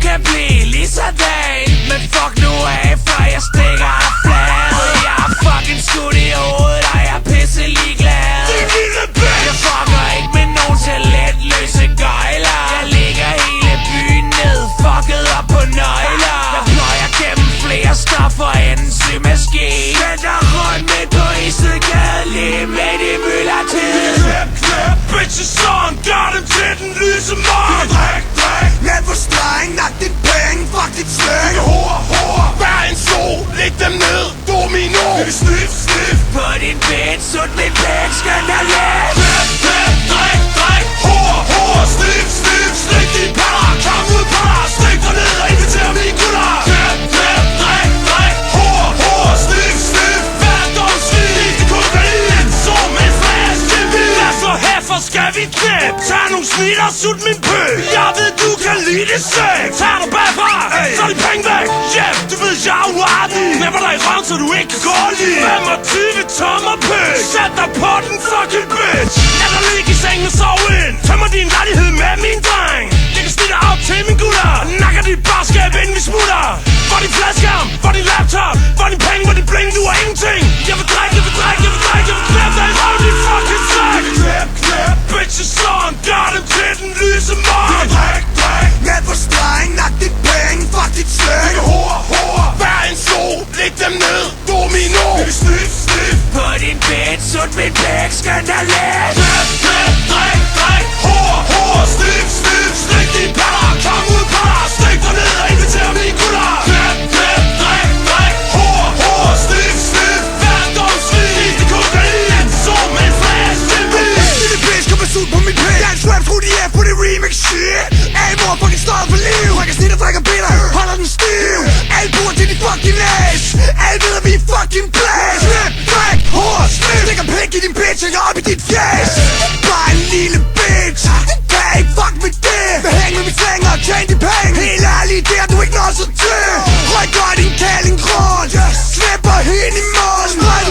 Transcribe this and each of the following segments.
kan blive lige sådan. Men fuck nu af, for jeg stikker af flad. Jeg er fucking skudt i hovedet, og jeg er pisse ligeglad. Jeg fucker ikke med nogen talentløse gøjler. Jeg lægger hele byen ned, fucket op på nøgler. Jeg pløjer gennem flere stoffer end en symaskine. Sætter rundt midt på Istedgade, lige midt i myldretid. Knæp, bitches on, gør dem til den lyse morgen. Drik, net for streng, nak dit penge, fuck dit slæng. Vær en sol, læg dem ned, domino. Sniff, på din bed, sut mit pæk, skøn dig let. Knæp, drik, hår, sniff, slik din patter. Kom ud på dig, stik dig ned og inviter mine gutter. Knæp, drik, hår, sniff, vær dog svin. Det kokain, som en flash til vid. Hvad så herfor skal vi knæp? Tag nogle snit og sut min pøk. Jeg ved du kan lide det sæk. Tag dig bagfra, så er de penge væk. Yeah, du ved jeg er uartig. Knæpper dig i røven, så du ikke kan gå lige. 25 tommer pøk. Sæt dig på den fucking bitch. Lad dig ligge i sengen og sove ind. Tømmer din lejlighed med min dreng. Lægger snitter af til min gutter. Nakker dit barskab inden vi smutter. For din fladskærm, for din laptop, for din penge, for din bling, du er ingenting. Jeg vil drikke, jeg vil knæppe dig i røven, din fucking sæk. Knæp, bitches on, gør dem til den lyse morgen. Drik, net for streng, nak dit penge, fuck dit slæng. Vær en sol, læg dem ned, domino. Sniff, på din bed, sut mit pæk, skøn dig let. Knæp, drik, hår, sniff, slik din patter. Kom ud på dig, stik dig ned og inviter mine gutter. Knæp, drik, hår, sniff, vær dog svin. Det kokain, som en flash til vid. Lille bitch, kom og sut på mit pæk. Jeg er en trap, skru de af på det remix shit. Alle mor fucking støjet for liv. Drikker snit og drikker bitter, holder den stiv. Alle bruger til de fucking næs. Alle ved at vi er fucking blæs. Knæp, drik, hår, sniff. Stikker pæk i din bitch, og jeg op i dit fjæs. Bare en lille bitch. Kan ikke fuck med det. Vil hænge med mit seng og tjene de penge. Helt ærligt, det er du ikke noget så til. Røg godt din kælling rundt. Slipper hende i munden.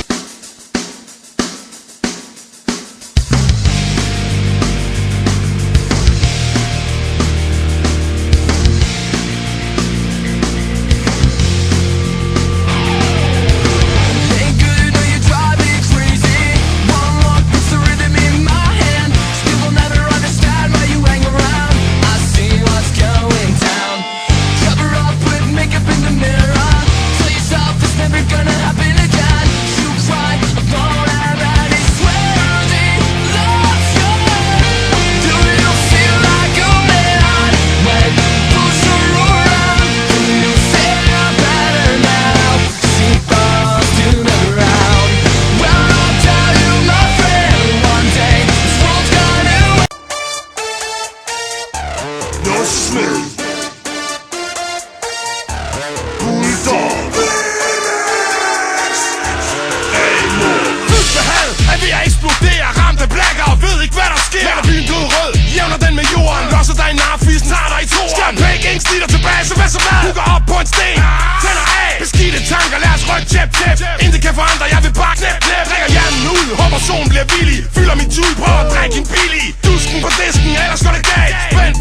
Intet kan forandre, jeg vil bare knæp. Drikker hjernen ud, håber solen bliver villig. Fylder min tube på og drik en billig. Dusken på disken, ellers går det galt.